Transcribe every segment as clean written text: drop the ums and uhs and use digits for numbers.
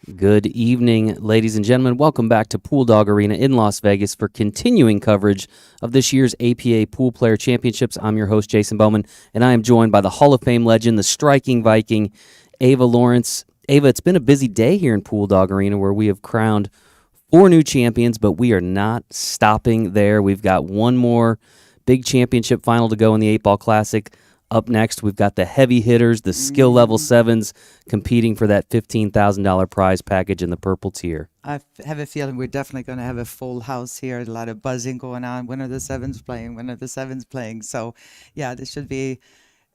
Good evening, ladies and gentlemen. Welcome back to Pool Dog Arena in Las Vegas for continuing coverage of this year's APA Pool Player Championships. I'm your host, Jason Bowman, and I am joined by the Hall of Fame legend, the striking Viking, Ava Lawrence. Ava, it's been a busy day here in Pool Dog Arena where we have crowned 4 new champions, but we are not stopping there. We've got one more big championship final to go in the 8-Ball Classic. Up next, we've got the heavy hitters, the skill level 7s, competing for that $15,000 prize package in the purple tier. I have a feeling we're definitely going to have a full house here. A lot of buzzing going on. When are the sevens playing? When are the sevens playing? So, yeah, this should be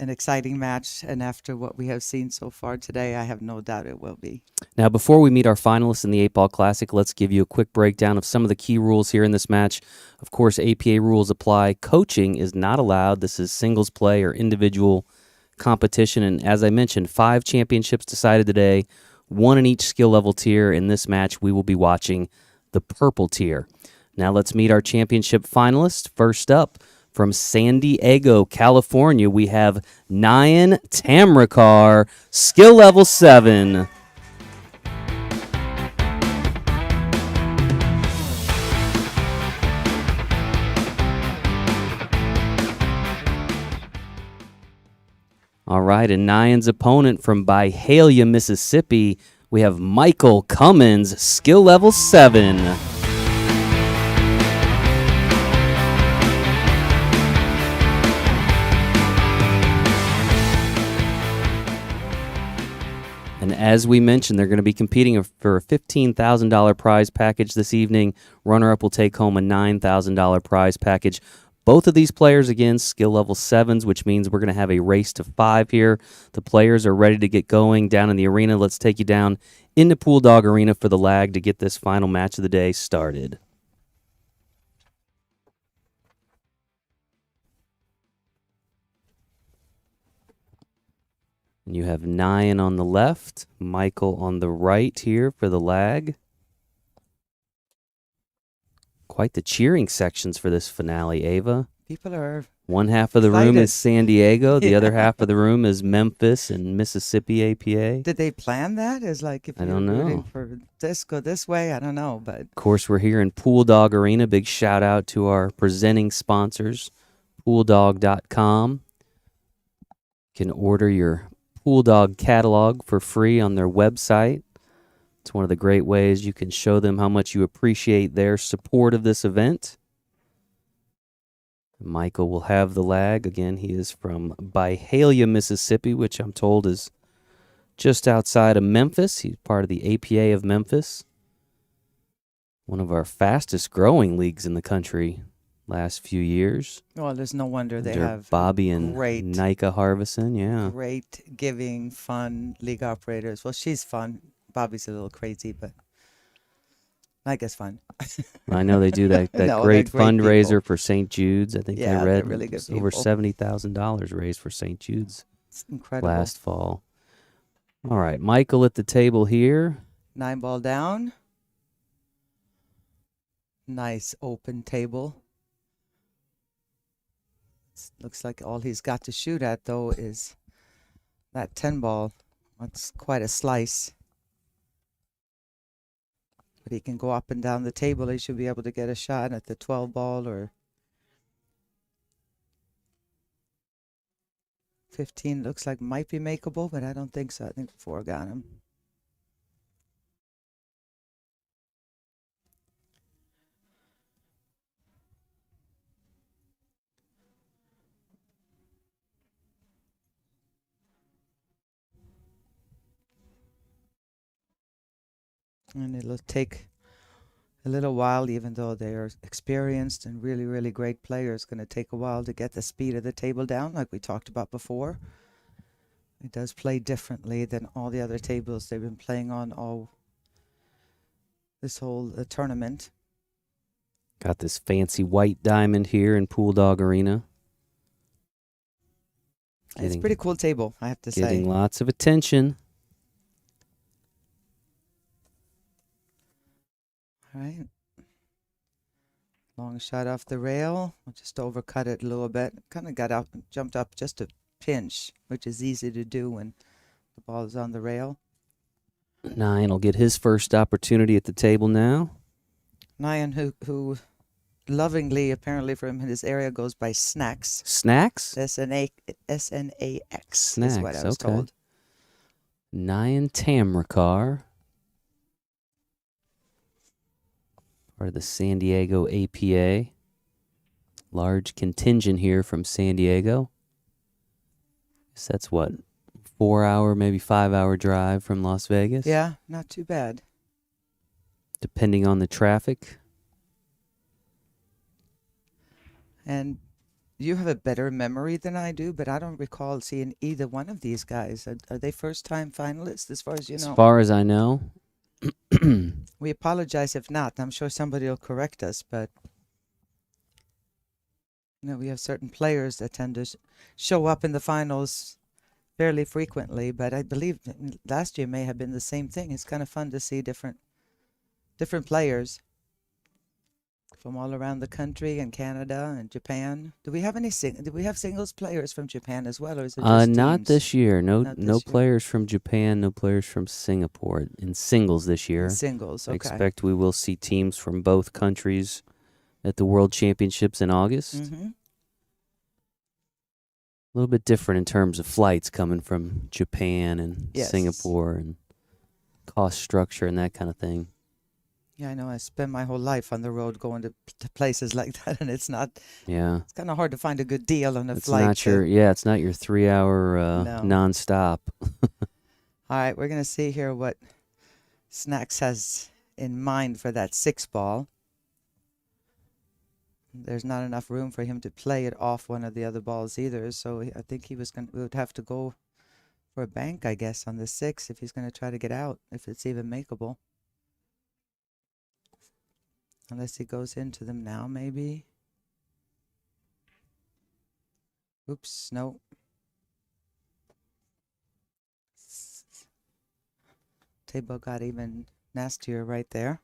an exciting match. And after what we have seen so far today, I have no doubt it will be. Now, before we meet our finalists in the 8-Ball Classic, let's give you a quick breakdown of some of the key rules here in this match. Of course, APA rules apply. Coaching is not allowed. This is singles play or individual competition. And as I mentioned, 5 championships decided today, 1 in each skill level tier. In this match, we will be watching the purple tier. Now, let's meet our championship finalists. First up, from San Diego, California, we have Nayan Tamrakar, skill level 7. All right, and Nayan's opponent from Byhalia, Mississippi, we have Michael Cummins, skill level 7. And as we mentioned, they're going to be competing for a $15,000 prize package this evening. Runner-up will take home a $9,000 prize package. Both of these players, again, skill level 7s, which means we're going to have a race to 5 here. The players are ready to get going down in the arena. Let's take you down into Pool Dog Arena for the lag to get this final match of the day started. And you have Nayan on the left, Michael on the right here for the lag. Quite the cheering sections for this finale, Ava. People are One half of the room is San Diego. The other half of the room is Memphis and Mississippi APA. Did they plan that? Is like if I you're don't rooting know. for this, go this way? I don't know, but Of course, we're here in Pool Dog Arena. Big shout out to our presenting sponsors, pooldog.com. You can order your Pool Dog catalog for free on their website. It's one of the great ways you can show them how much you appreciate their support of this event. Michael will have the lag. Again, he is from Byhalia, Mississippi, which I'm told is just outside of Memphis. He's part of the APA of Memphis. One of our fastest growing leagues in the country last few years. well, there's no wonder they Under have Bobby and great, Nika Harvison, yeah. great, giving, fun league operators. Well, she's fun. Bobby's a little crazy, but I guess fun. I know they do that No, they're great great fundraiser people. for St. Jude's. I think Yeah, I they're read really good it's over people. $70,000 raised for St. Jude's It's incredible. last fall. All right, Michael at the table here. 9-ball down. Nice open table. Looks like all he's got to shoot at, though, is that 10-ball. That's quite a slice. But he can go up and down the table. He should be able to get a shot at the 12-ball or 15. Looks like might be makeable, but I don't think so. I think 4 got him. And it'll take a little while, even though they are experienced and really, really great players. It's going to take a while to get the speed of the table down, like we talked about before. It does play differently than all the other tables they've been playing on all this whole tournament. Got this fancy white diamond here in Pool Dog Arena. It's a pretty cool table, I have to say. Getting lots of attention. All right. Long shot off the rail. I'll just overcut it a little bit. Kind of got up, jumped up just a pinch, which is easy to do when the ball is on the rail. Nayan will get his first opportunity at the table now. Nayan, who lovingly, apparently from his area, goes by Snacks. Snacks? S-N-A-X is what Snacks, I was okay. told. Nayan Tamrakar, part of the San Diego APA. Large contingent here from San Diego. Guess that's what, 4-hour, maybe 5-hour drive from Las Vegas? Yeah, not too bad. Depending on the traffic. And you have a better memory than I do, but I don't recall seeing either one of these guys. Are they first-time finalists, as far as you As know? far as I know. We apologize if not. I'm sure somebody will correct us, but we have certain players that tend to show up in the finals fairly frequently. But I believe last year may have been the same thing. It's kind of fun to see different players from all around the country and Canada and Japan. Do we have any do we have singles players from Japan as well, or is it just not teams? this year. No, Not this no year. players from Japan. No players from Singapore in singles this year. In singles, I okay. expect we will see teams from both countries at the World Championships in August. Mm-hmm. A little bit different in terms of flights coming from Japan and Yes. Singapore and cost structure and that kind of thing. Yeah, I know. I spend my whole life on the road going to places like that, and it's Yeah. It's kind of hard to find a good deal on a It's flight. not your it's not your 3-hour No. nonstop. All right, we're gonna see here what Snacks has in mind for that 6-ball. There's not enough room for him to play it off one of the other balls either, so I think we would have to go for a bank, I guess, on the 6 if he's gonna try to get out, if it's even makeable. Unless he goes into them now, maybe. Oops, no. Table got even nastier right there.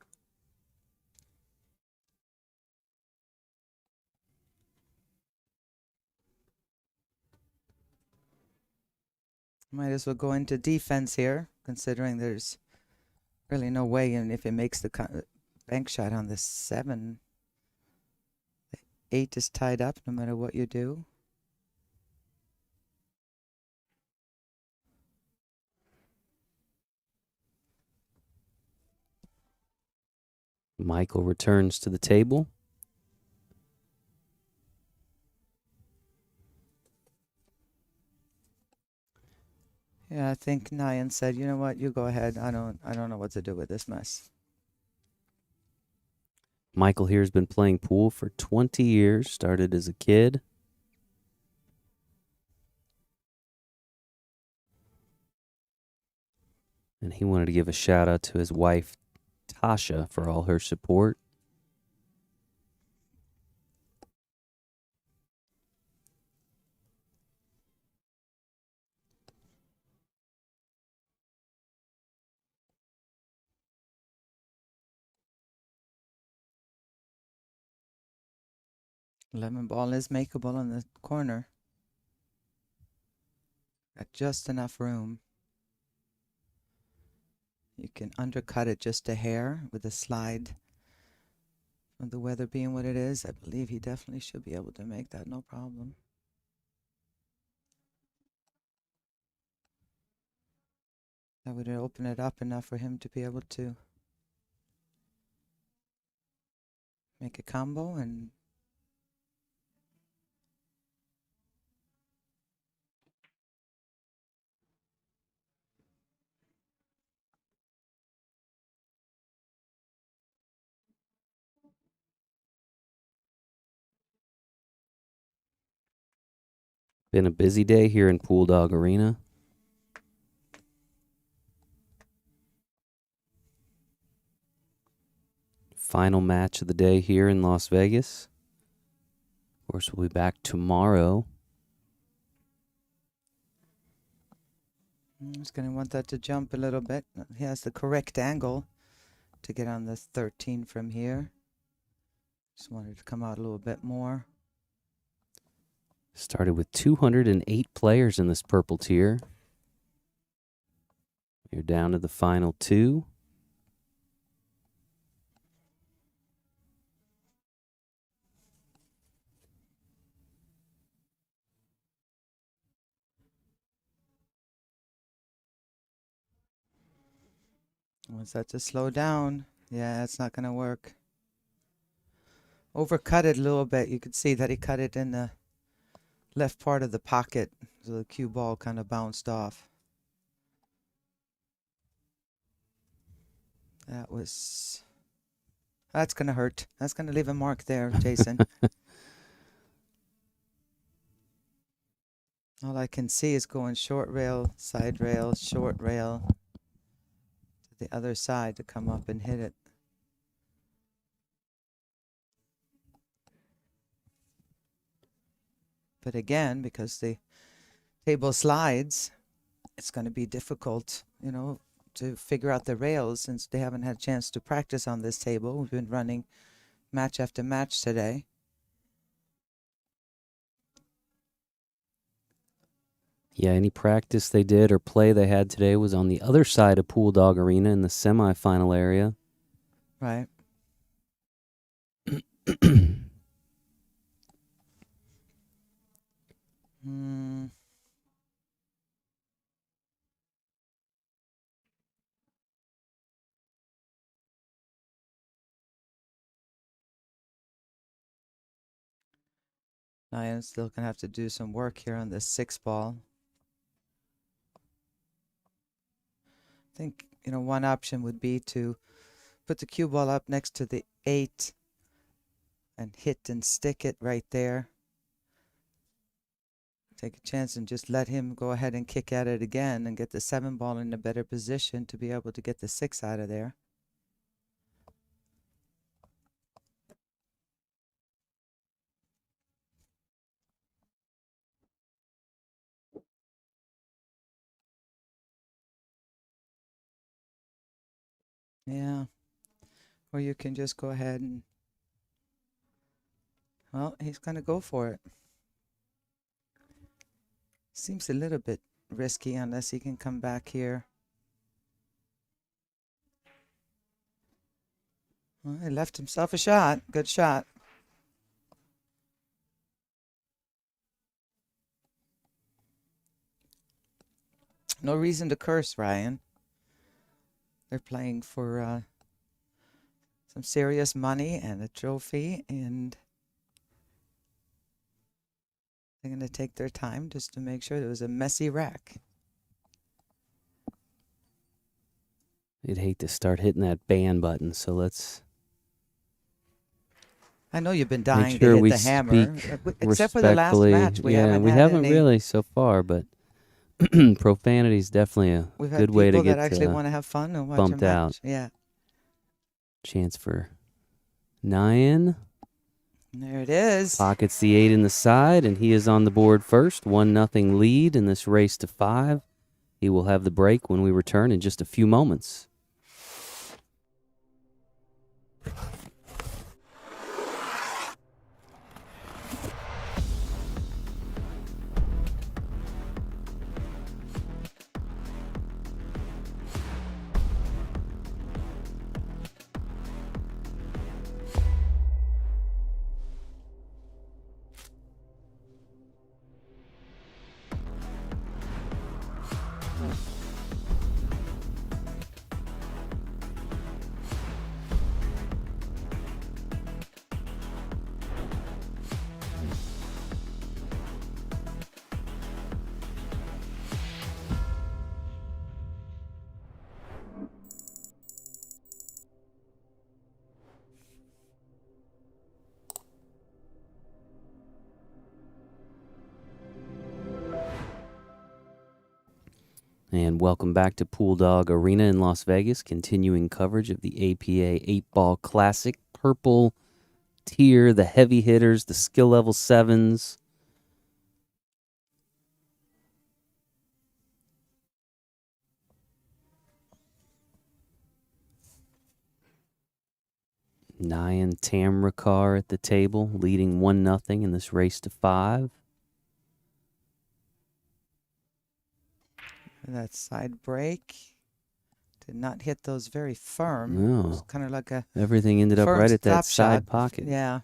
Might as well go into defense here, considering there's really no way, and if it makes the bank shot on the 7, the 8 is tied up no matter what you do. Michael returns to the table. Yeah, I think Nayan said, you know what, you go ahead. I don't know what to do with this mess. Michael here has been playing pool for 20 years, started as a kid. And he wanted to give a shout out to his wife, Tasha, for all her support. Lemon ball is makeable in the corner. Got just enough room. You can undercut it just a hair with a slide. With the weather being what it is, I believe he definitely should be able to make that, no problem. That would open it up enough for him to be able to make a combo and Been a busy day here in Pool Dog Arena. Final match of the day here in Las Vegas. Of course, we'll be back tomorrow. he's going to want that to jump a little bit. He has the correct angle to get on the 13 from here. Just wanted to come out a little bit more. Started with 208 players in this purple tier. You're down to the final two. Wants that to slow down. Yeah, it's not going to work. Overcut it a little bit. You could see that he cut it in the left part of the pocket. So the cue ball kind of bounced off. That's going to hurt. That's going to leave a mark there, Jason. All I can see is going short rail, side rail, short rail to the other side to come up and hit it. But again, because the table slides, it's going to be difficult, you know, to figure out the rails since they haven't had a chance to practice on this table. We've been running match after match today. Yeah, any practice they did or play they had today was on the other side of Pool Dog Arena in the semifinal area. Right. Nayan's still going to have to do some work here on this 6 ball. I think, you know, one option would be to put the cue ball up next to the 8 and hit and stick it right there. Take a chance and just let him go ahead and kick at it again and get the 7 ball in a better position to be able to get the 6 out of there. Yeah. Or you can just go ahead and, well, he's going to go for it. Seems a little bit risky unless he can come back here. Well, he left himself a shot. Good shot. No reason to curse, Ryan. They're playing for some serious money and a trophy, and they're going to take their time just to make sure there was a messy rack. You'd hate to start hitting that ban button, so let's... I know you've been dying make sure to hit we the hammer. Except for the last respectfully. match, we yeah, haven't we had haven't any. really so far, but profanity is definitely a We've had good way to people get that actually want to have fun and watch a bumped match. out. Yeah. Chance for Nayan. There it is. Pockets the 8 in the side, and he is on the board first. 1-0 lead in this race to 5. He will have the break when we return in just a few moments. And welcome back to Pool Dog Arena in Las Vegas, continuing coverage of the APA 8-Ball Classic. Purple tier, the heavy hitters, the skill level 7s. Nayan Tamrakar at the table, leading 1-0 in this race to 5. That side break. Did not hit those very firm. It No. was kind of like a Everything ended up firm right at that slap side shot. pocket. Yeah.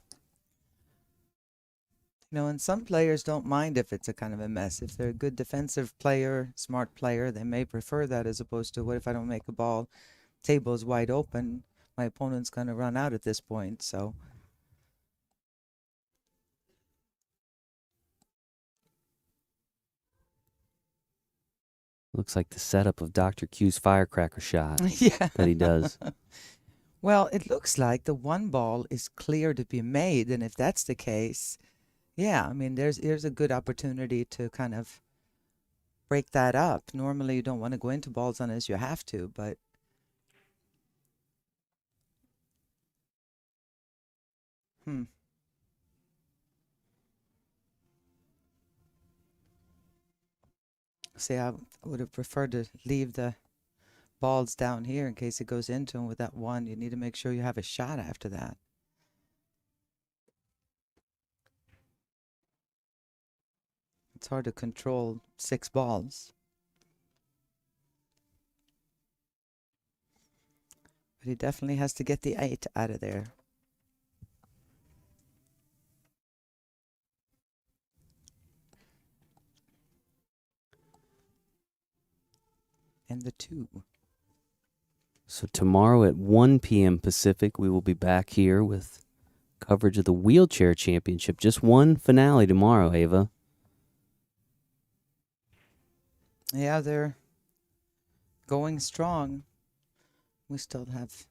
You know, and some players don't mind if it's a kind of a mess. If they're a good defensive player, smart player, they may prefer that as opposed to what if I don't make a ball, table's wide open, my opponent's going to run out at this point. So Looks like the setup of Dr. Q's firecracker shot yeah. that he does. Well, it looks like the one ball is clear to be made, and if that's the case, yeah, I mean, there's a good opportunity to kind of break that up. Normally, you don't want to go into balls unless you have to, but see, I would have preferred to leave the balls down here in case it goes into him with that one. You need to make sure you have a shot after that. It's hard to control 6 balls. But he definitely has to get the 8 out of there. And the 2. So tomorrow at 1 p.m. Pacific, we will be back here with coverage of the Wheelchair Championship. Just one finale tomorrow, Ava. Yeah, they're going strong. We still have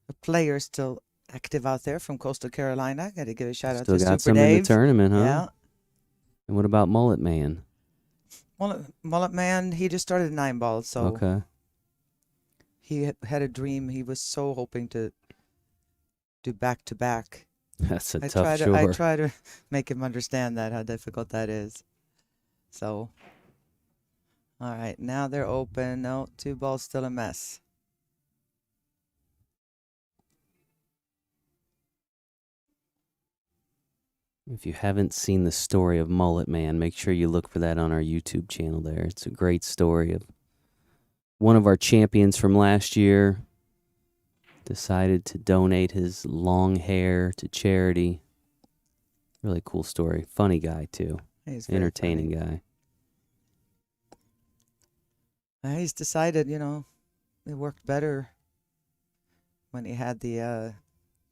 a player still active out there from Coastal Carolina. Got to give a shout out Still to got Super some in Dave. the tournament, huh? Yeah. And what about Mullet Man? Mullet Man, he just started 9 balls, so Okay. he had a dream. He was so hoping to do back-to-back. That's a I tough chore. I try to make him understand that, how difficult that is. So, all right, now they're open. No, 2 balls still a mess. If you haven't seen the story of Mullet Man, make sure you look for that on our YouTube channel there. It's a great story of one of our champions from last year decided to donate his long hair to charity. Really cool story. Funny guy, too. He's very Entertaining funny. guy. He's decided, you know, it worked better when he had the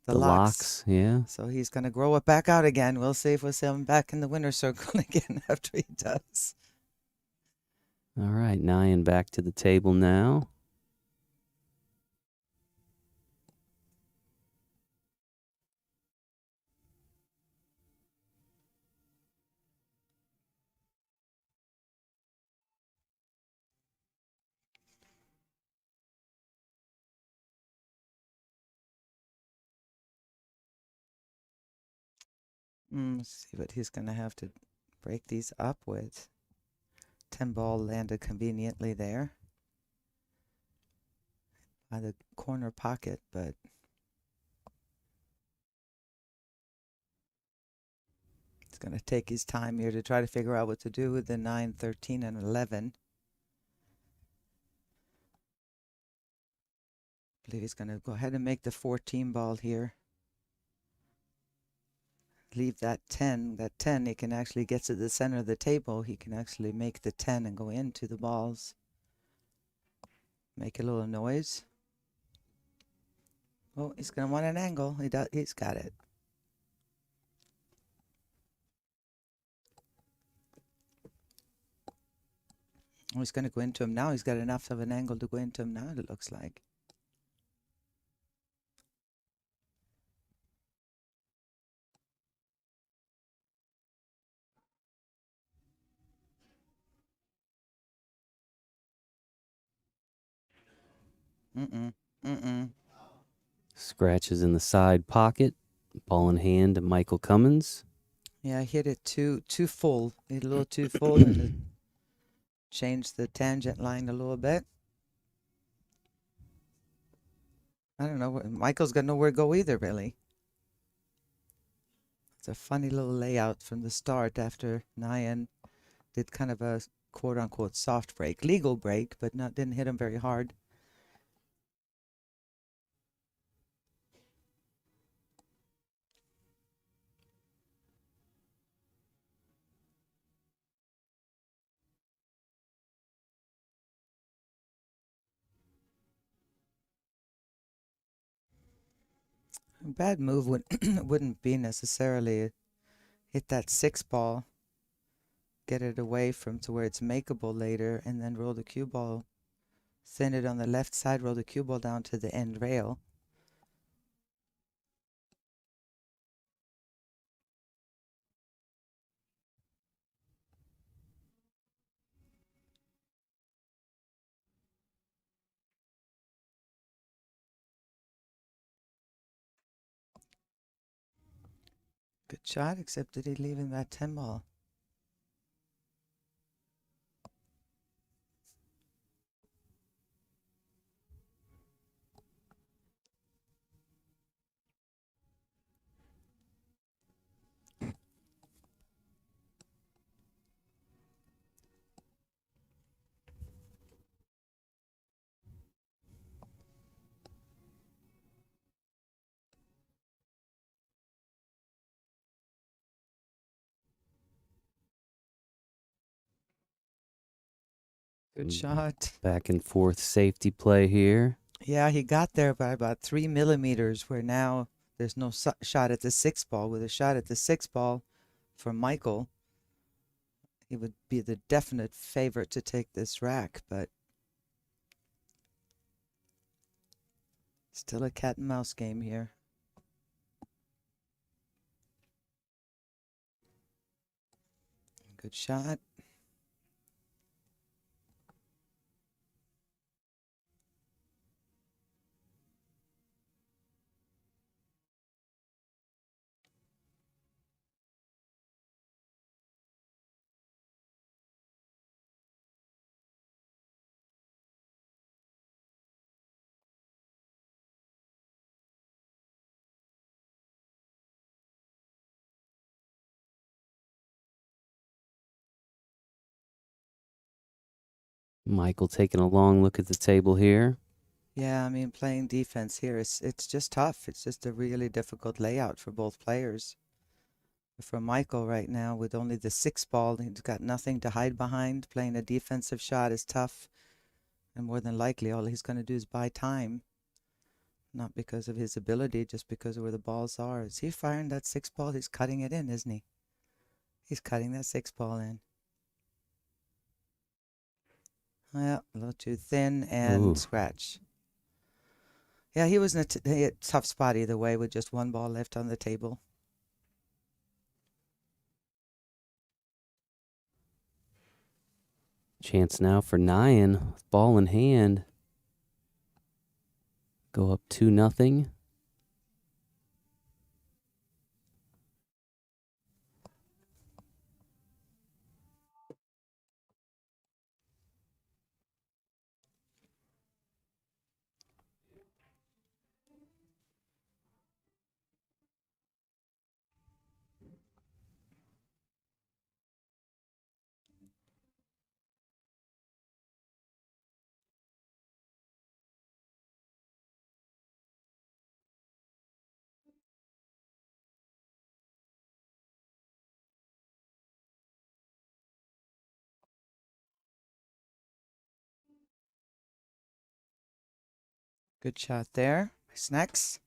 locks. Yeah. So he's going to grow it back out again. We'll see if we'll see him back in the winner's circle again after he does. All right, Nayan back to the table now. Let's see what he's going to have to break these up with. 10 ball landed conveniently there by the corner pocket, but it's going to take his time here to try to figure out what to do with the 9, 13, and 11. I believe he's going to go ahead and make the 14 ball here. Leave that 10. That 10, he can actually get to the center of the table. He can actually make the 10 and go into the balls. Make a little noise. Oh, he's going to want an angle. He's got it. Oh, he's going to go into him now. He's got enough of an angle to go into him now, it looks like. Scratches in the side pocket. Ball in hand to Michael Cummins. Yeah, I hit it too full. Hit a little too full and it changed the tangent line a little bit. I don't know. Michael's got nowhere to go either, really. It's a funny little layout from the start after Nayan did kind of a quote-unquote soft break. Legal break, but didn't hit him very hard. A bad move wouldn't be necessarily hit that 6 ball, get it away from to where it's makeable later, and then roll the cue ball, send it on the left side, roll the cue ball down to the end rail. Good shot, except that he's leaving that 10 ball. Good shot. Back and forth safety play here. Yeah, he got there by about 3 millimeters, where now there's no shot at the 6 ball. With a shot at the 6 ball for Michael, he would be the definite favorite to take this rack, but still a cat and mouse game here. Good shot. Michael taking a long look at the table here. Yeah, I mean, playing defense here, it's just tough. It's just a really difficult layout for both players. For Michael right now, with only the 6 ball, he's got nothing to hide behind. Playing a defensive shot is tough, and more than likely, all he's going to do is buy time. Not because of his ability, just because of where the balls are. Is he firing that 6 ball? He's cutting it in, isn't he? He's cutting that 6 ball in. Yeah, a little too thin and Ooh. scratch. Yeah, he was in a tough spot either way with just 1 ball left on the table. Chance now for Nayan with ball in hand. Go up 2-0. Good shot there. Snacks.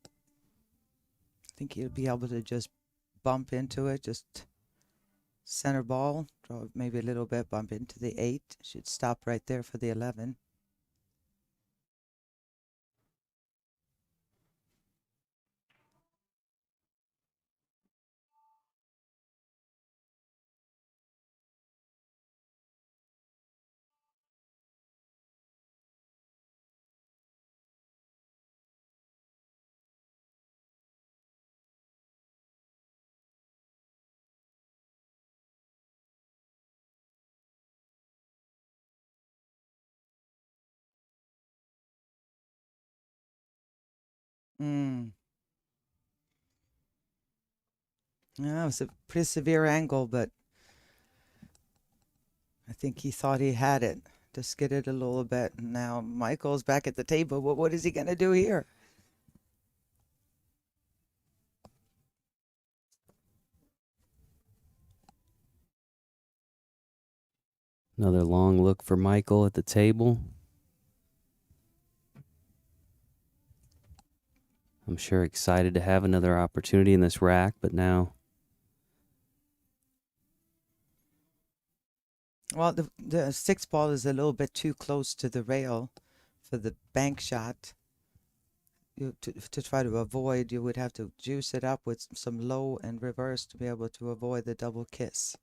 I think he'll be able to just bump into it, just center ball, draw maybe a little bit, bump into the 8. Should stop right there for the 11. Yeah, it was a pretty severe angle, but I think he thought he had it. Just get it a little bit. And now Michael's back at the table. What is he going to do here? Another long look for Michael at the table. I'm sure excited to have another opportunity in this rack, but now... Well, the 6 ball is a little bit too close to the rail for the bank shot. To try to avoid, you would have to juice it up with some low and reverse to be able to avoid the double kiss.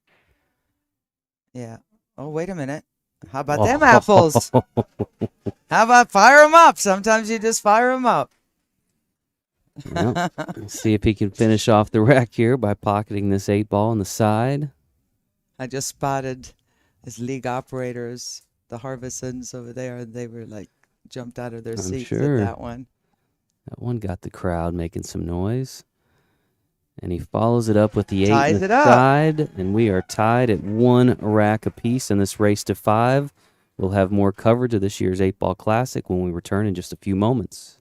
Yeah. Oh, wait a minute. How about them apples? How about fire them up? Sometimes you just fire them up. Well, let's see if he can finish off the rack here by pocketing this 8 ball on the side. I just spotted his league operators, the Harvisons over there, and they were like jumped out of their seats at that one. That one got the crowd making some noise. And he follows it up with the 8 Ties on the it up. side. And we are tied at 1 rack apiece in this race to 5. We'll have more coverage of this year's 8 Ball Classic when we return in just a few moments.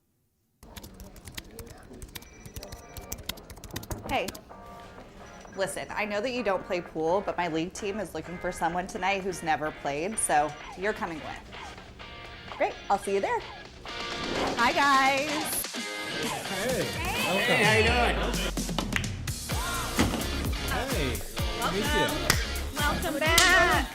Hey, listen, I know that you don't play pool, but my league team is looking for someone tonight who's never played, so you're coming with. Great, I'll see you there. Hi, guys. Hey. Hey, how you doing? Hey. Welcome. Meet you. Welcome back.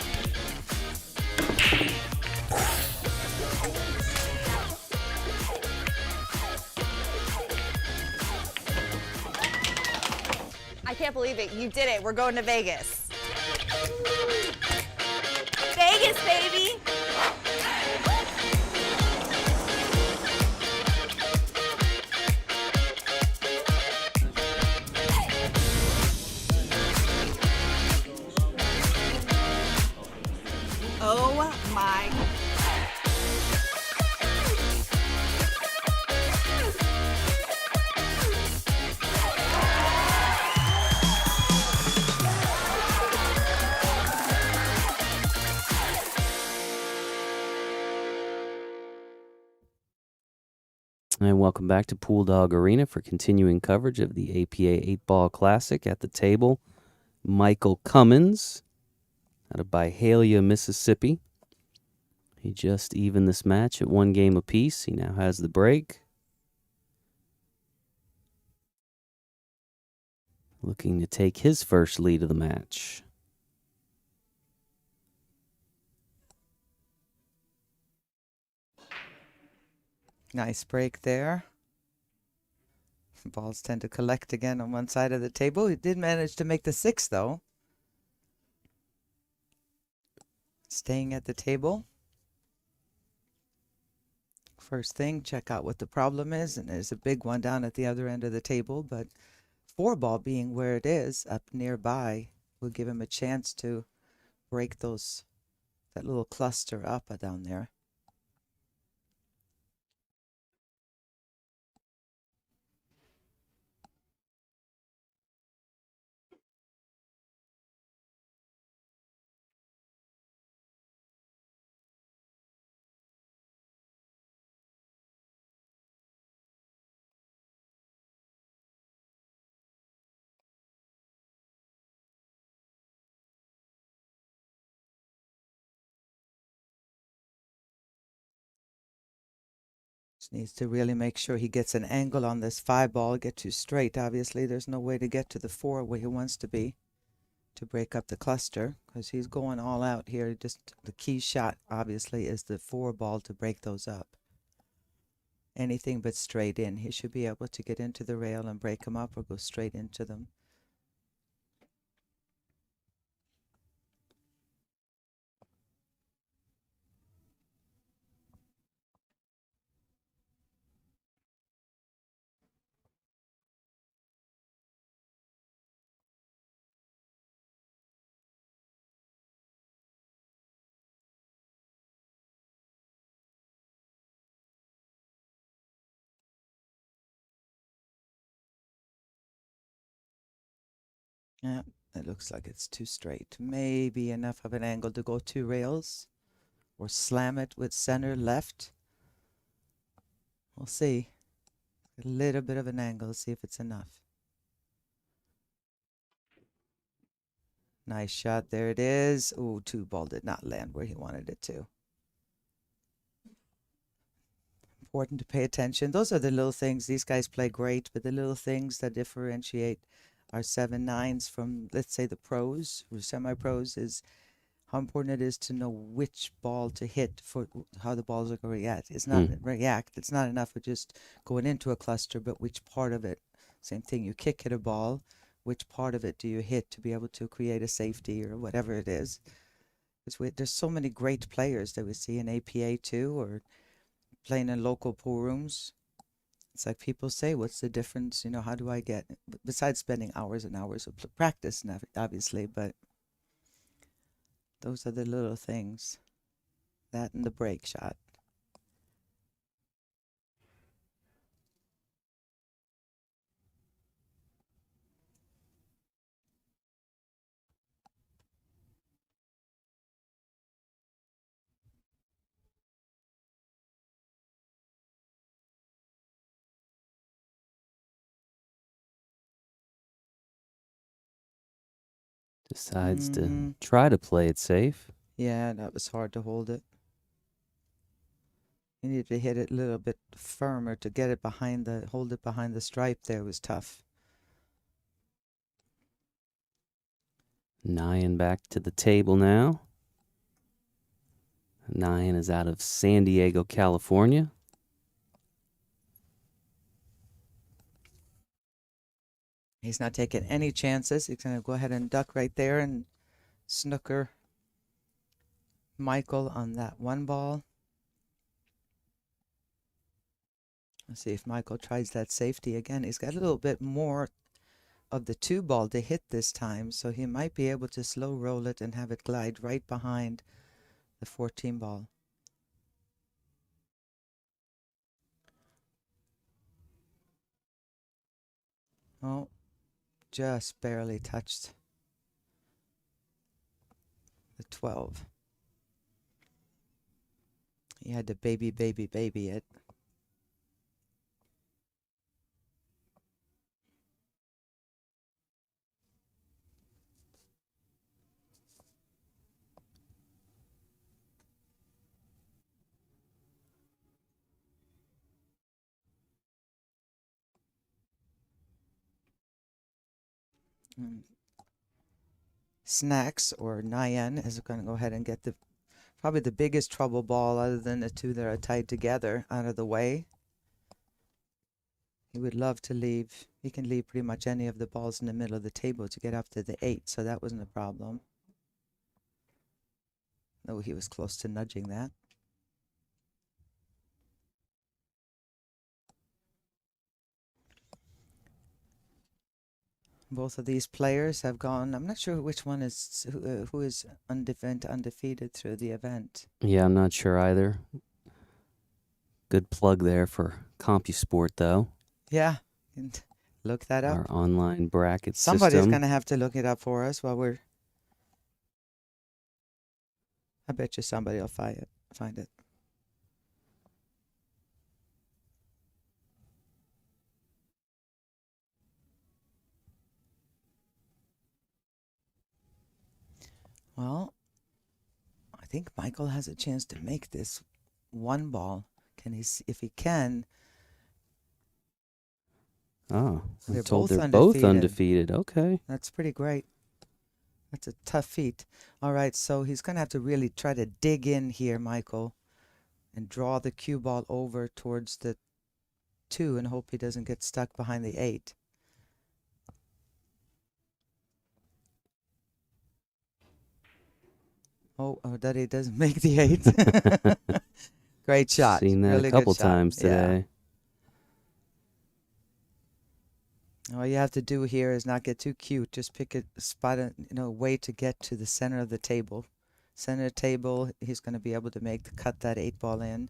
I can't believe it. You did it. We're going to Vegas. Vegas, baby. Oh my. And welcome back to Pool Dog Arena for continuing coverage of the APA 8 Ball Classic. At the table, Michael Cummins out of Byhalia, Mississippi. He just evened this match at 1 game apiece. He now has the break. Looking to take his first lead of the match. Nice break there. Balls tend to collect again on one side of the table. He did manage to make the 6, though. Staying at the table. First thing, check out what the problem is. And there's a big one down at the other end of the table. But 4 ball being where it is, up nearby, will give him a chance to break that little cluster up down there. Just needs to really make sure he gets an angle on this 5 ball, get too straight. Obviously, there's no way to get to the 4 where he wants to be to break up the cluster, because he's going all out here. Just the key shot, obviously, is the 4 ball to break those up. Anything but straight in. He should be able to get into the rail and break them up or go straight into them. Yeah, it looks like it's too straight. Maybe enough of an angle to go 2 rails or slam it with center left. We'll see. A little bit of an angle, see if it's enough. Nice shot. There it is. Ooh, 2 ball did not land where he wanted it to. important to pay attention. Those are the little things. These guys play great, but the little things that differentiate our 7-9s from, let's say, the pros or semi-pros is how important it is to know which ball to hit for how the balls are going to react. It's not react. It's not enough with just going into a cluster, but which part of it. Same thing. You kick at a ball. Which part of it do you hit to be able to create a safety or whatever it is? There's so many great players that we see in APA too, or playing in local pool rooms. It's like people say, what's the difference? You know, how do I get, besides spending hours and hours of practice, obviously, but those are the little things. That and the break shot. Decides to try to play it safe. Yeah, that was hard to hold it. You needed to hit it a little bit firmer to get it behind the, hold it behind the stripe there was tough. Nayan back to the table now. Nayan is out of San Diego, California. He's not taking any chances. He's going to go ahead and duck right there and snooker Michael on that one ball. Let's see if Michael tries that safety again. He's got a little bit more of the 2 ball to hit this time, so he might be able to slow roll it and have it glide right behind the 14 ball. Oh, just barely touched the 12. He had to baby it. Snacks or Nayan is going to go ahead and get the probably the biggest trouble ball other than the 2 that are tied together out of the way. He would love to leave. He can leave pretty much any of the balls in the middle of the table to get up to the 8, so that wasn't a problem. No, he was close to nudging that. Both of these players have gone. I'm not sure which one is who is undefeated through the event. Yeah, I'm not sure either. Good plug there for CompuSport, though. Yeah, and look that up. Our online bracket Somebody's system. going to have to look it up for us while we're. I bet you somebody will find it. Well, I think Michael has a chance to make this 1 ball. Can he? If he can. Oh, I'm They're told both they're both undefeated. undefeated. Okay. That's pretty great. That's a tough feat. All right, so he's going to have to really try to dig in here, Michael, and draw the cue ball over towards the 2 and hope he doesn't get stuck behind the 8. Oh, that he doesn't make the 8. Great shot. Seen that really a couple good shot. times today. Yeah. All you have to do here is not get too cute. Just pick a spot, way to get to the center of the table. Center of the table, he's going to be able to cut that 8 ball in.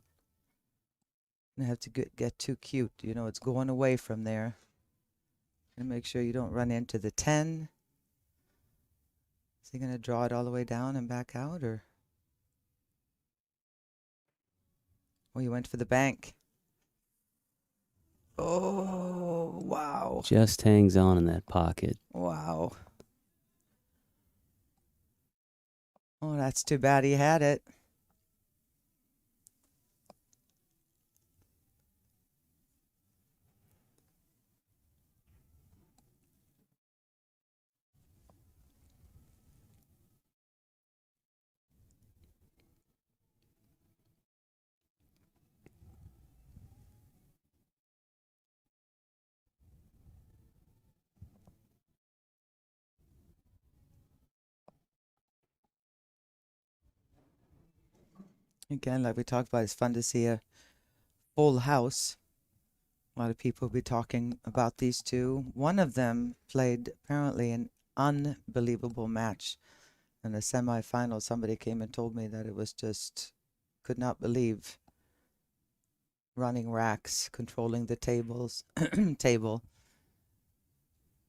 You have to get too cute. It's going away from there. And make sure you don't run into the 10. Is he going to draw it all the way down and back out, or? Oh, you went for the bank. Oh, wow. Just hangs on in that pocket. Wow. Oh, that's too bad he had it. Again, like we talked about, it's fun to see a full house. A lot of people will be talking about these two. One of them played apparently an unbelievable match in the semifinal. Somebody came and told me that it was just, could not believe, running racks, controlling the table.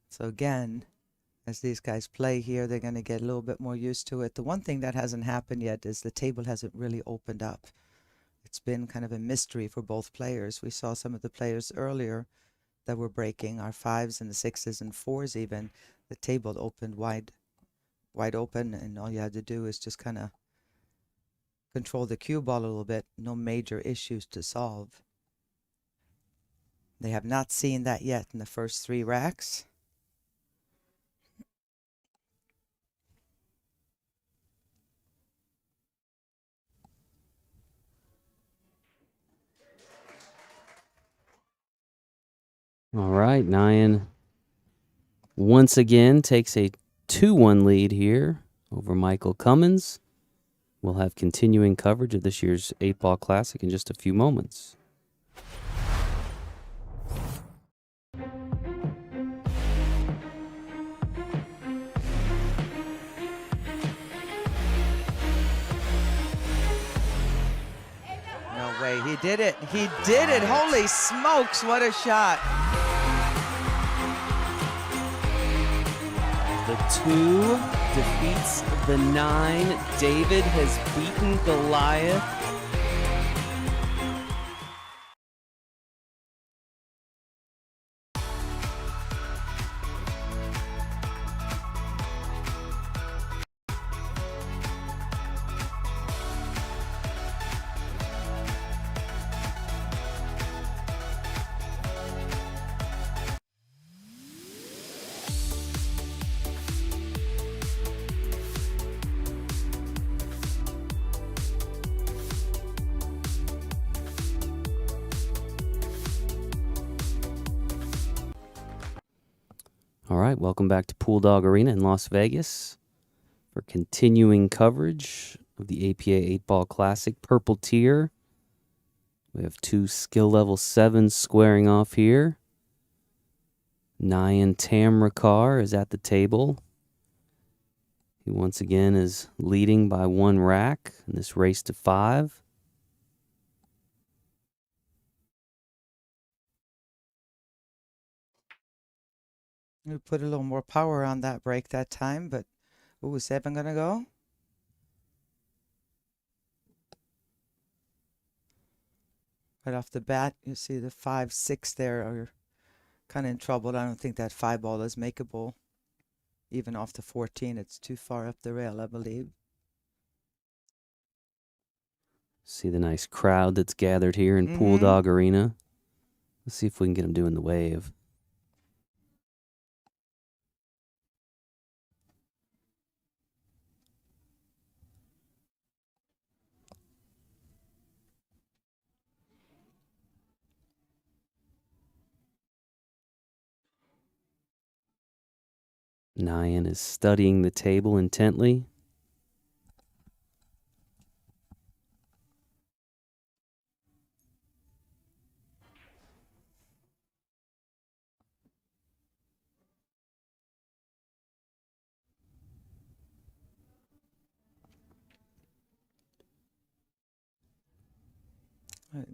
So again, as these guys play here, they're going to get a little bit more used to it. The one thing that hasn't happened yet is the table hasn't really opened up. It's been kind of a mystery for both players. We saw some of the players earlier that were breaking, our 5s and the 6s and 4s even. The table opened wide open, and all you had to do is just kind of control the cue ball a little bit. No major issues to solve. They have not seen that yet in the first 3 racks. All right, Nayan once again takes a 2-1 lead here over Michael Cummins. We'll have continuing coverage of this year's 8-Ball Classic in just a few moments. No way, he did it. He did it. Holy smokes, what a shot. The 2 defeats the 9. David has beaten Goliath. All right, welcome back to Pool Dog Arena in Las Vegas for continuing coverage of the APA 8-Ball Classic Purple Tier. We have 2 skill level 7s squaring off here. Nayan Tamrakar is at the table. He once again is leading by 1 rack in this race to 5. We put a little more power on that break that time, but ooh, 7 gonna go? Right off the bat, you see the 5, 6 there are kind of in trouble. I don't think that 5 ball is makeable. Even off the 14, it's too far up the rail, I believe. See the nice crowd that's gathered here in Pool Dog Arena. Let's see if we can get them doing the wave. Nayan is studying the table intently.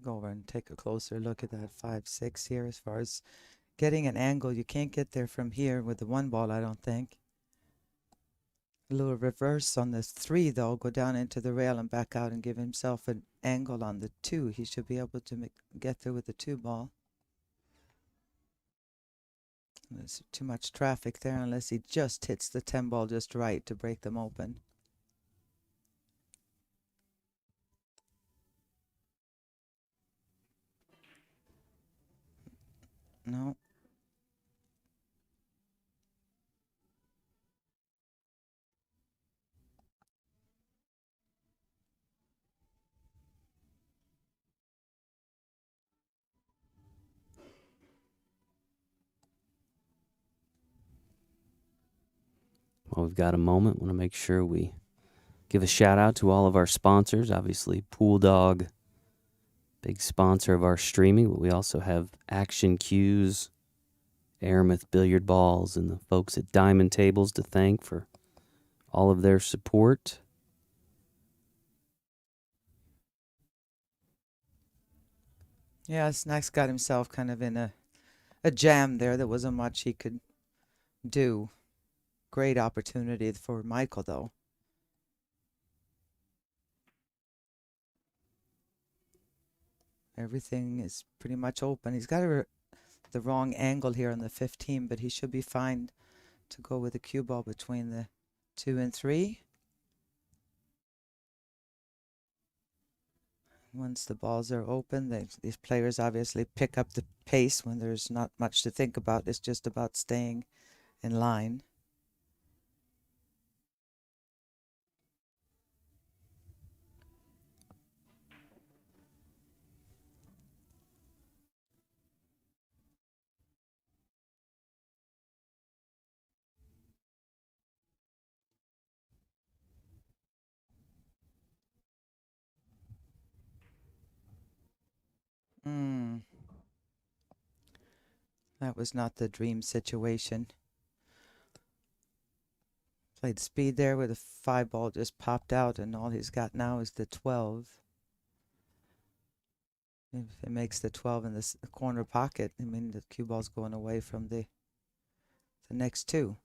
Go over and take a closer look at that 5, 6 here. As far as getting an angle, you can't get there from here with the 1 ball, I don't think. A little reverse on this 3, though. Go down into the rail and back out and give himself an angle on the 2. He should be able to get there with the 2 ball. There's too much traffic there unless he just hits the 10 ball just right to break them open. No. Well, we've got a moment. Want to make sure we Give a shout out to all of our sponsors. Obviously, Pool Dog, big sponsor of our streaming, but we also have Action Cues, Aramith Billiard Balls, and the folks at Diamond Tables to thank for all of their support. Yeah, Snacks got himself kind of in a jam there. There wasn't much he could do. Great opportunity for Michael, though. Everything is pretty much open. He's got the wrong angle here on the 15, but he should be fine to go with the cue ball between the 2 and 3. Once the balls are open, these players obviously pick up the pace when there's not much to think about. It's just about staying in line. That was not the dream situation. Played speed there with a 5 ball just popped out, and all he's got now is the 12. If it makes the 12 in the corner pocket, I mean, the cue ball's going away from the next 2.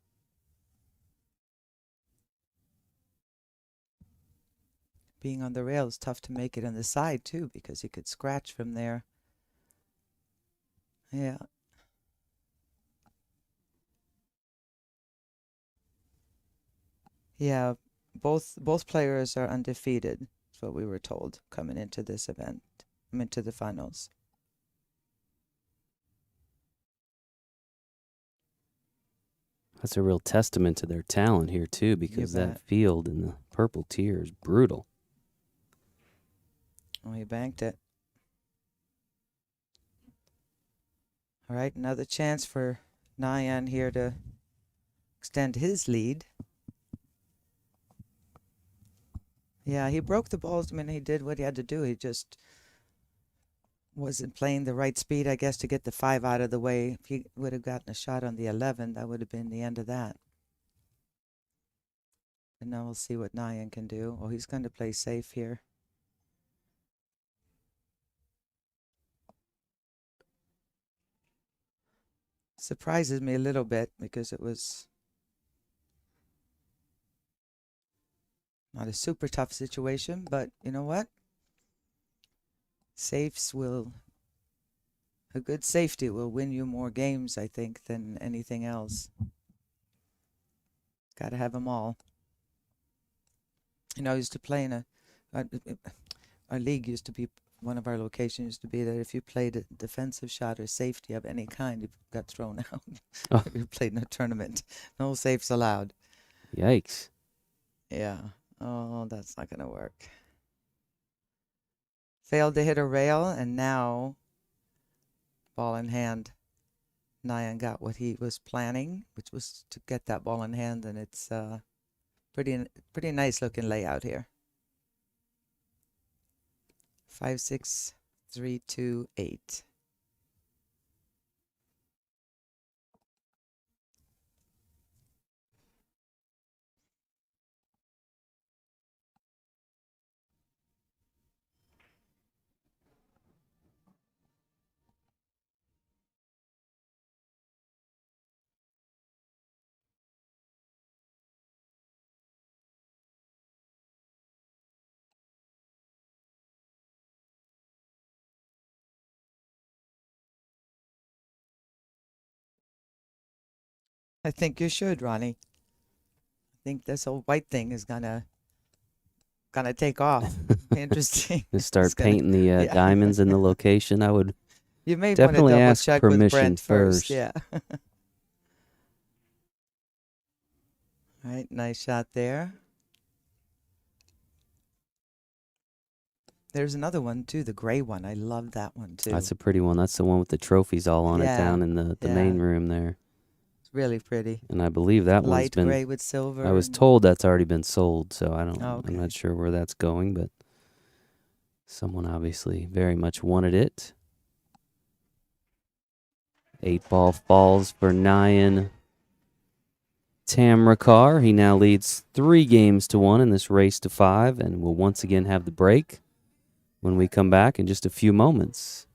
Being on the rail is tough to make it on the side, too, because he could scratch from there. Yeah. Yeah, both players are undefeated. That's what we were told coming into this event, into the finals. That's a real testament to their talent here, too, because that field in the purple tier is brutal. Oh, he banked it. All right, another chance for Nayan here to extend his lead. Yeah, he broke the balls. I mean, he did what he had to do. He just wasn't playing the right speed, I guess, to get the 5 out of the way. If he would have gotten a shot on the 11, that would have been the end of that. And now we'll see what Nayan can do. Oh, he's going to play safe here. Surprises me a little bit because it was not a super tough situation, but you know what? A good safety will win you more games, I think, than anything else. Got to have them all. You know, I used to play in our league used to be, one of our locations used to be that if you played a defensive shot or safety of any kind, you got thrown out. Oh. If you played in a tournament. No safes allowed. Yikes. Yeah. Oh, that's not going to work. Failed to hit a rail, and now, ball in hand, Nayan got what he was planning, which was to get that ball in hand, and it's pretty nice looking layout here. 5, 6, 3, 2, 8. I think you should, Ronnie. I think this whole white thing is gonna take off. Interesting. To start painting the diamonds in the location, I would you may definitely want to double ask check permission with Brent first. Yeah. All right, nice shot there. There's another one too, the gray one. I love that one too. That's a pretty one. That's the one with the trophies all on it down in the main room there. It's really pretty. And I believe that one's Light been. gray with silver. I was and- told that's already been sold, so I don't. Oh, I'm okay. not sure where that's going, but someone obviously very much wanted it. 8-ball falls for Nayan Tamrakar. He now leads 3-1 in this race to 5, and will once again have the break when we come back in just a few moments.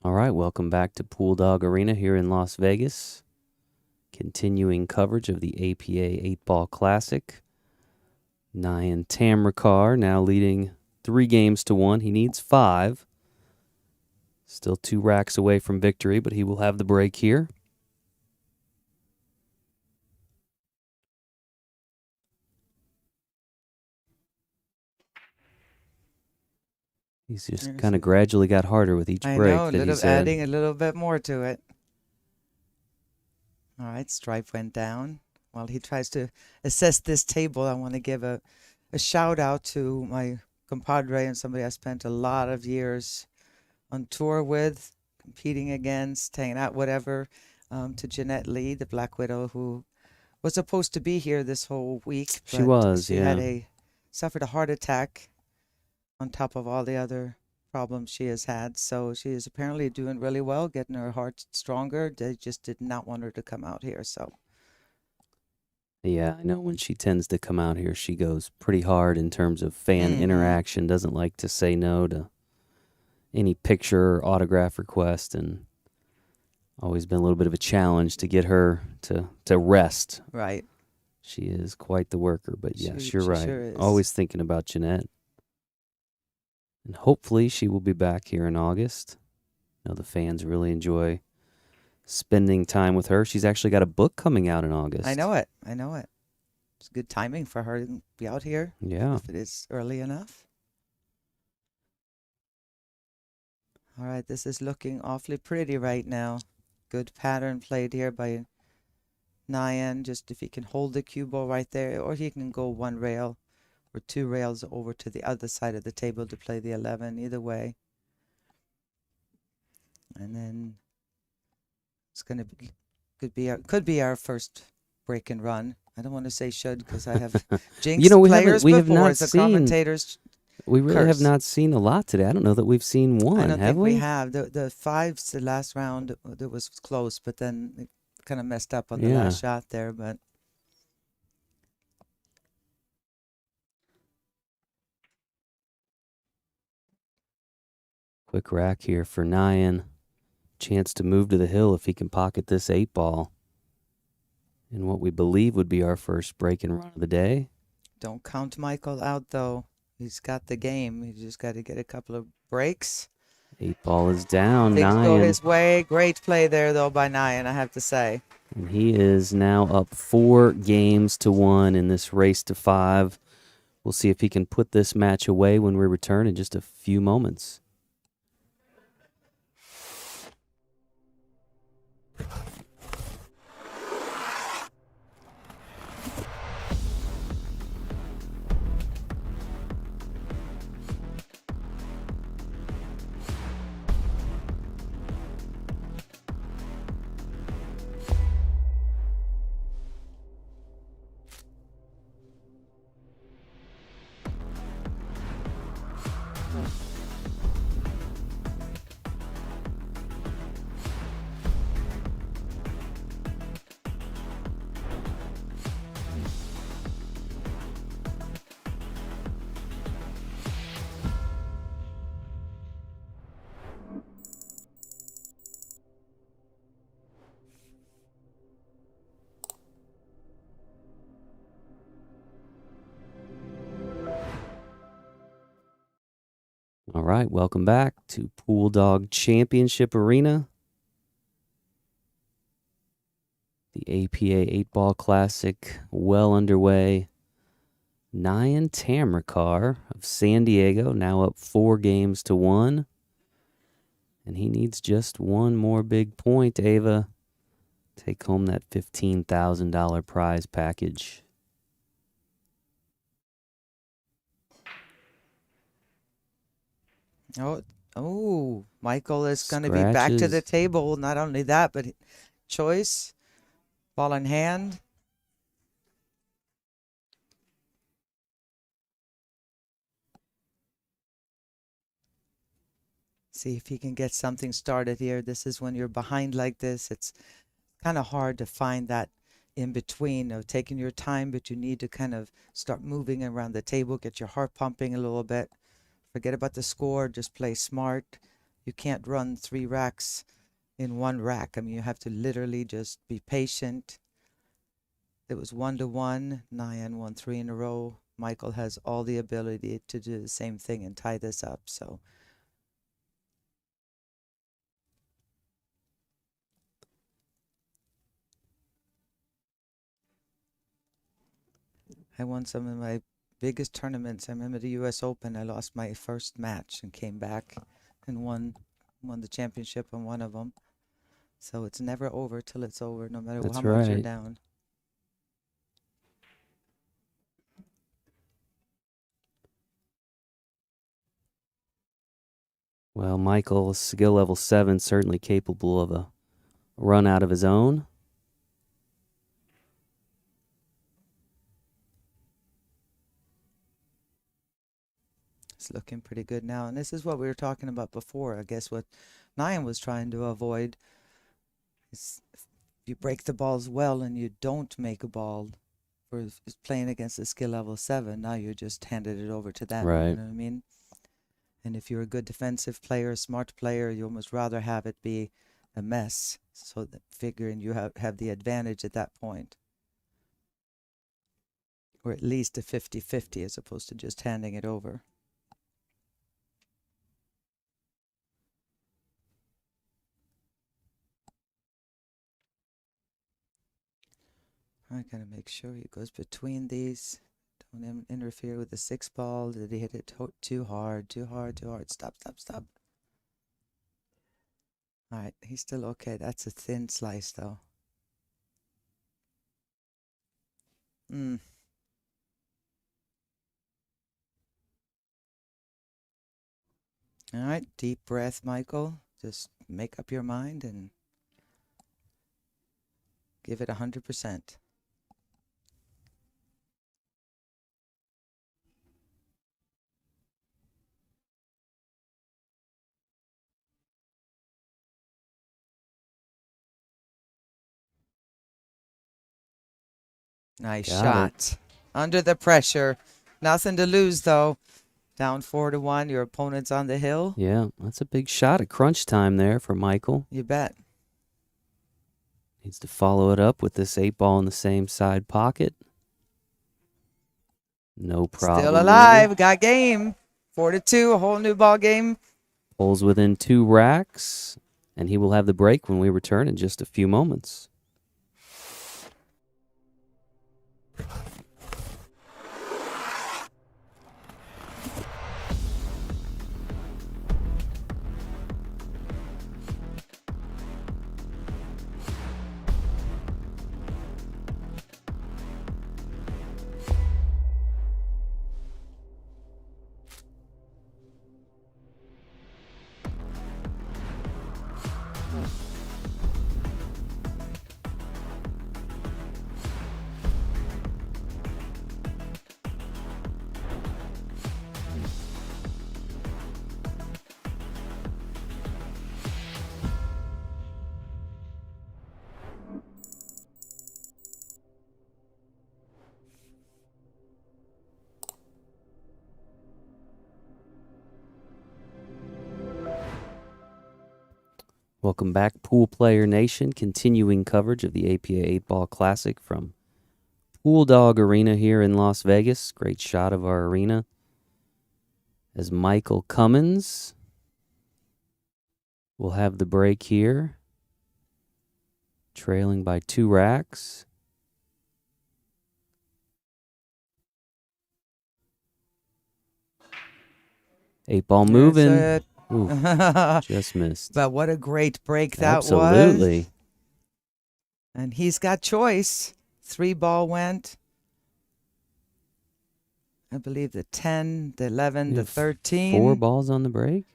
All right, welcome back to Pool Dog Arena here in Las Vegas. Continuing coverage of the APA 8-Ball Classic. Nayan Tamrakar now leading 3-1. He needs 5. Still 2 racks away from victory, but he will have the break here. He's just kind of gradually got harder with each I break know, that he's had. adding a little bit more to it. All right, stripe went down. While he tries to assess this table, I want to give a shout out to my compadre and somebody I spent a lot of years on tour with, competing against, hanging out, whatever, to Jeanette Lee, the Black Widow, who was supposed to be here this whole week. She but was, she yeah. suffered a heart attack on top of all the other problems she has had. So she is apparently doing really well, getting her heart stronger. They just did not want her to come out here. So Yeah, I know when she tends to come out here, she goes pretty hard in terms of fan interaction, doesn't like to say no to any picture or autograph request, and always been a little bit of a challenge to get her to rest. right. She is quite the worker, but yes, She you're right. sure is. Always thinking about Jeanette. And hopefully she will be back here in August. I know the fans really enjoy spending time with her. She's actually got a book coming out in August. I know it. It's good timing for her to be out here. Yeah. If it is early enough. All right, this is looking awfully pretty right now. Good pattern played here by Nayan. Just if he can hold the cue ball right there, or he can go 1 rail or 2 rails over to the other side of the table to play the 11. Either way. And then it's going to be could be our first break and run. I don't want to say should because I have jinxed players we before have not as a seen. commentators. We really curse. have not seen a lot today. I don't know that we've seen one. I don't have think we have. The 5s, the last round, that was close, but then it kind of messed up on the last shot there. But Quick rack here for Nayan. Chance to move to the hill if he can pocket this 8-ball. In what we believe would be our first break and run of the day. don't count Michael out, though. He's got the game. He just got to get a couple of breaks. 8-ball is down. Things go Nayan. his way. Great play there, though, by Nayan, I have to say. And he is now up 4-1 in this race to 5. We'll see if he can put this match away when we return in just a few moments. All right, welcome back to Pool Dog Championship Arena. The APA 8-Ball Classic well underway. Nayan Tamrakar of San Diego now up 4-1. And he needs just one more big point, Ava. Take home that $15,000 prize package. Oh, Michael is going to be back to the Scratches. table. Not only that, but choice, ball in hand. See if he can get something started here. This is when you're behind like this. It's kind of hard to find that in between of taking your time, but you need to kind of start moving around the table, get your heart pumping a little bit. Forget about the score, just play smart. You can't run 3 racks in 1 rack. I mean, you have to literally just be patient. It was 1-1. Nayan won 3 in a row. Michael has all the ability to do the same thing and tie this up. So I won some of my biggest tournaments. I remember the US Open. I lost my first match and came back and won the championship on one of them. So it's never over till it's over, no matter That's how much you're right. down. Well, Michael, skill level 7, certainly capable of a run out of his own. It's looking pretty good now. And this is what we were talking about before. I guess what Nayan was trying to avoid is if you break the balls well and you don't make a ball for playing against a skill level 7, now you're just handed it over to them. Right. You know what I mean? And if you're a good defensive player, a smart player, you almost rather have it be a mess. So that figuring you have the advantage at that point. Or at least a 50-50 as opposed to just handing it over. I gotta make sure he goes between these. Don't interfere with the 6 ball. Did he hit it too hard? Too hard, too hard. Stop, stop, stop. All right, he's still okay. That's a thin slice, though. All right, deep breath, Michael. Just make up your mind and give it 100%. Nice Got shot. Under the pressure. Nothing to lose, though. Down 4-1. Your opponent's on the hill. Yeah, that's a big shot at crunch time there for Michael. You bet. Needs to follow it up with this 8-ball in the same side pocket. No problem. Still alive. Got game. 4-2. A whole new ball game. Pulls within 2 racks, and he will have the break when we return in just a few moments. Welcome back, Pool Player Nation. Continuing coverage of the APA 8-Ball Classic from Pool Dog Arena here in Las Vegas. Great shot of our arena. as Michael Cummins will have the break here, trailing by 2 racks. Eight ball moving. That's it. Ooh, just missed. But what a great break that was. Absolutely. And he's got choice. 3 ball went. I believe the 10, the 11, You the have 13. 4 balls on the break.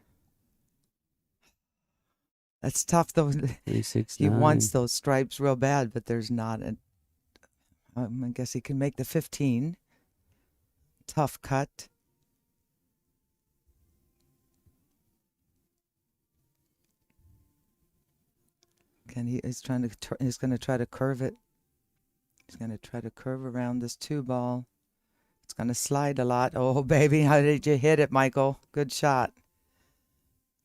That's tough, though. 3, 6, He 9. wants those stripes real bad, but there's not. I guess he can make the 15. Tough cut. He's going to try to curve it. He's going to try to curve around this 2 ball. It's going to slide a lot. Oh, baby, how did you hit it, Michael? Good shot.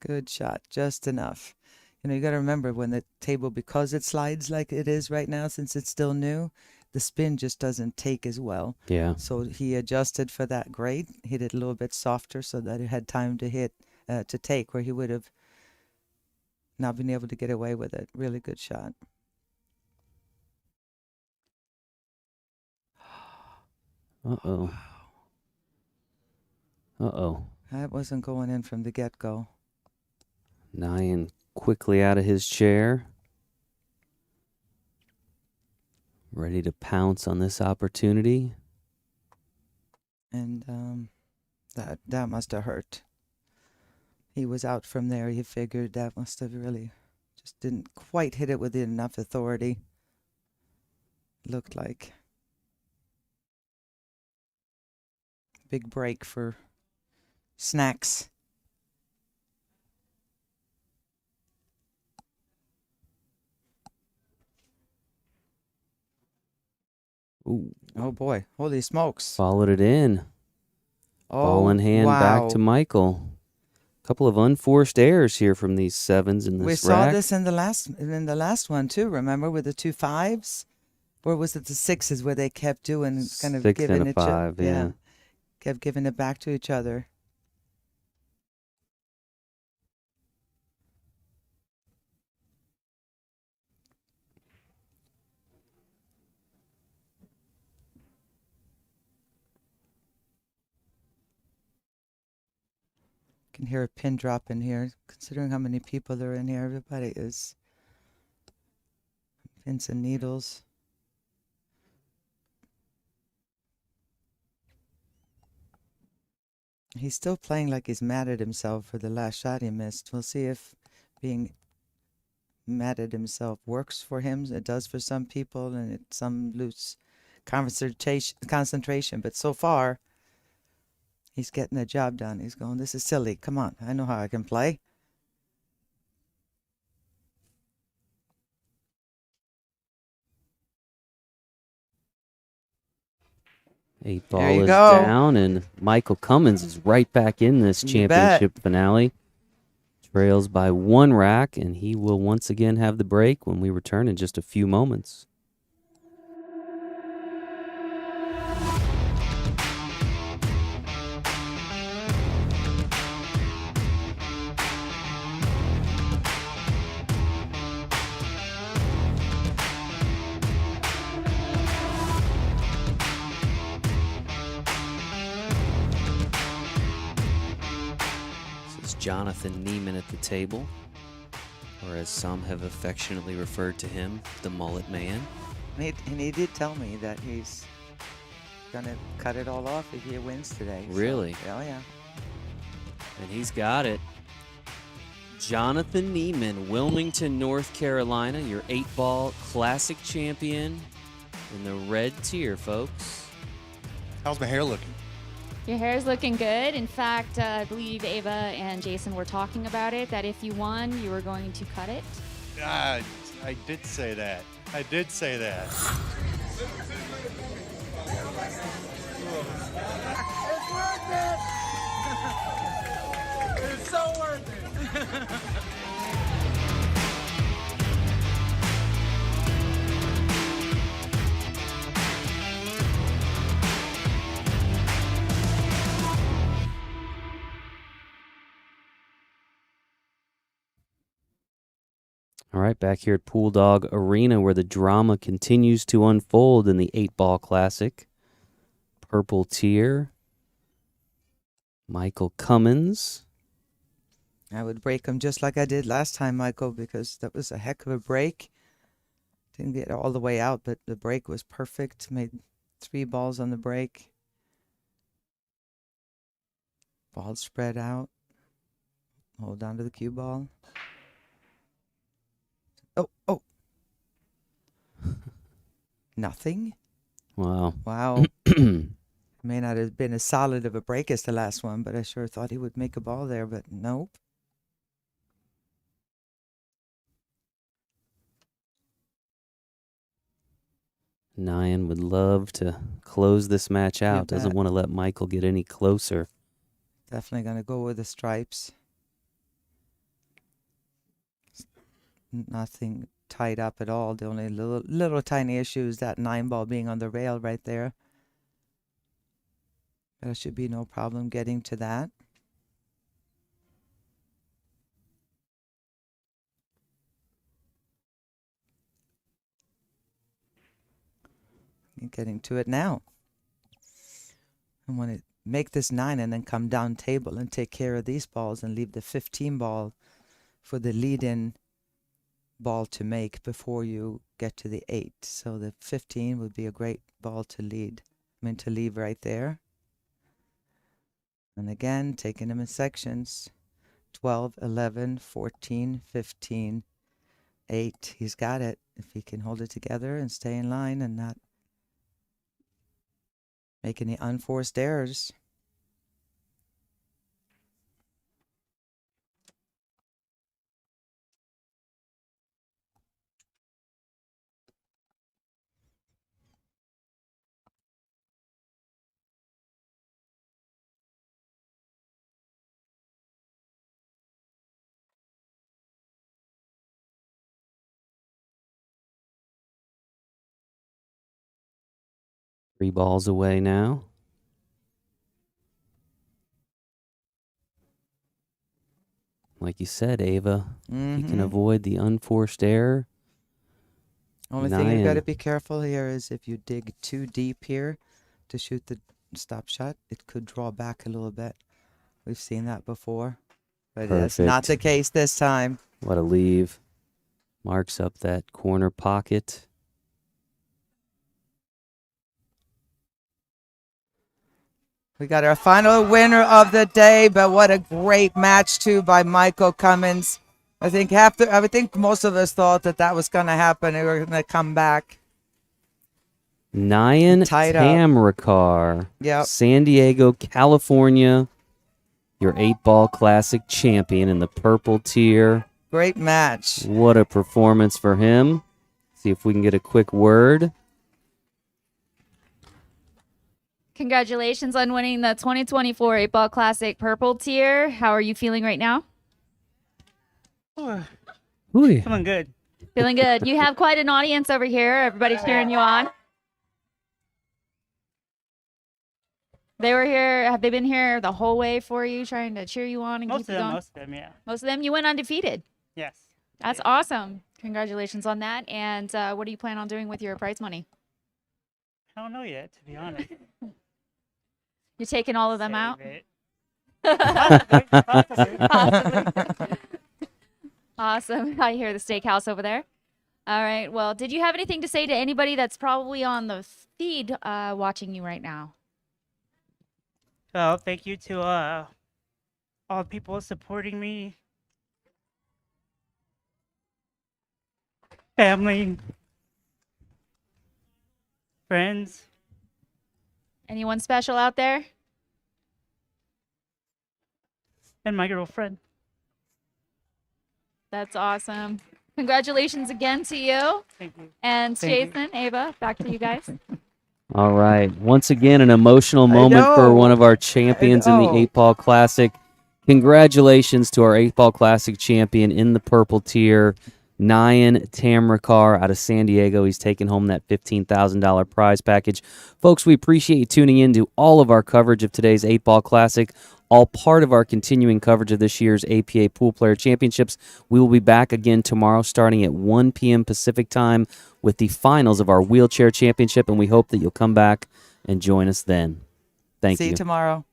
Good shot. Just enough. You know, you got to remember when the table, because it slides like it is right now, since it's still new, the spin just doesn't take as well. Yeah. So he adjusted for that grade, hit it a little bit softer so that it had time to take, where he would have not been able to get away with it. Really good shot. Uh-oh. Uh-oh. That wasn't going in from the get-go. Nayan quickly out of his chair, ready to pounce on this opportunity. And that must have hurt. He was out from there. He figured that must have really just didn't quite hit it with enough authority. Looked like. Big break for Snacks. Ooh, Oh boy. Holy smokes. followed it in. Ball in hand back to Michael. Couple of unforced errors here from these 7s in this We saw rack. this in the last one too, remember, with the 2 5s? Or was it the 6s where they kept doing kind of 6 giving and a each other? 5, yeah. Kept giving it back to each other. Can hear a pin drop in here. Considering how many people are in here, everybody is pins and needles. He's still playing like he's mad at himself for the last shot he missed. We'll see if being mad at himself works for him. It does for some people, and some lose concentration. But so far, he's getting the job done. He's going, this is silly. Come on. I know how I can play. Eight There ball you is go. down, and Michael Cummins is right back in this You bet. championship finale. Trails by 1 rack, and he will once again have the break when we return in just a few moments. Jonathan Neiman at the table, or as some have affectionately referred to him, the Mullet Man. And he did tell me that he's going to cut it all off if he wins today. So, Really? oh, yeah. And he's got it. Jonathan Neiman, Wilmington, North Carolina, your 8-ball classic champion in the red tier, folks. How's my hair looking? Your hair is looking good. In fact, I believe Ava and Jason were talking about it, that if you won, you were going to cut it. I did say that. I did say that. It's so worth it. All right, back here at Pool Dog Arena where the drama continues to unfold in the 8-Ball Classic. Purple tier. Michael Cummins. I would break him just like I did last time, Michael, because that was a heck of a break. Didn't get all the way out, but the break was perfect. Made 3 balls on the break. Ball spread out. Hold on to the cue ball. Oh. Nothing? Wow. Wow. May not have been as solid of a break as the last one, but I sure thought he would make a ball there, but nope. Nayan would love to close this match out. You Doesn't bet. want to let Michael get any closer. Definitely going to go with the stripes. Nothing tied up at all. The only little tiny issue is that 9-ball being on the rail right there. There should be no problem getting to that. You're getting to it now. I want to make this 9 and then come down table and take care of these balls and leave the 15 ball for the lead-in ball to make before you get to the 8. So the 15 would be a great ball to leave right there. And again, taking them in sections. 12, 11, 14, 15, 8. He's got it. If he can hold it together and stay in line and not make any unforced errors. Three balls away now. Like you said, Ava, you can avoid the unforced error. Only thing you got to Nayan. be careful here is if you dig too deep here to shoot the stop shot, it could draw back a little bit. We've seen that before, but that's not the Perfect. case this time. What a leave. Marks up that corner pocket. We got our final winner of the day, but what a great match too by Michael Cummins. I think most of us thought that was going to happen. They were going to come back. Nayan Tied up. Tamrakar. Yep. San Diego, California. Your 8-Ball Classic champion in the purple tier. Great match. What a performance for him. See if we can get a quick word. Congratulations on winning the 2024 8-Ball Classic Purple Tier. How are you feeling right now? Feeling good. Feeling good. You have quite an audience over here. Everybody's cheering you on. They were here. Have they been here the whole way for you, trying to cheer you on and keep you going? Most of them, yeah. Most of them. You went undefeated. Yes. That's awesome. Congratulations on that. And what do you plan on doing with your prize money? I don't know yet, to be honest. You're taking all of them out? Save it. Possibly. Awesome. I hear the steakhouse over there. All right. Well, did you have anything to say to anybody that's probably on the feed watching you right now? Well, thank you to all the people supporting me. Family. Friends. Anyone special out there? And my girlfriend. That's awesome. Congratulations again to you. Thank you. And Thank you. Jason, Ava, back to you guys. All right. Once again, an emotional moment for know. one of our champions in the know. 8-Ball Classic. Congratulations to our 8-Ball Classic champion in the purple tier, Nayan Tamrakar out of San Diego. He's taking home that $15,000 prize package. Folks, we appreciate you tuning in to all of our coverage of today's 8-Ball Classic. all part of our continuing coverage of this year's APA Pool Player Championships. We will be back again tomorrow starting at 1 p.m. Pacific time with the finals of our Wheelchair Championship, and we hope that you'll come back and join us then. Thank you. See you tomorrow.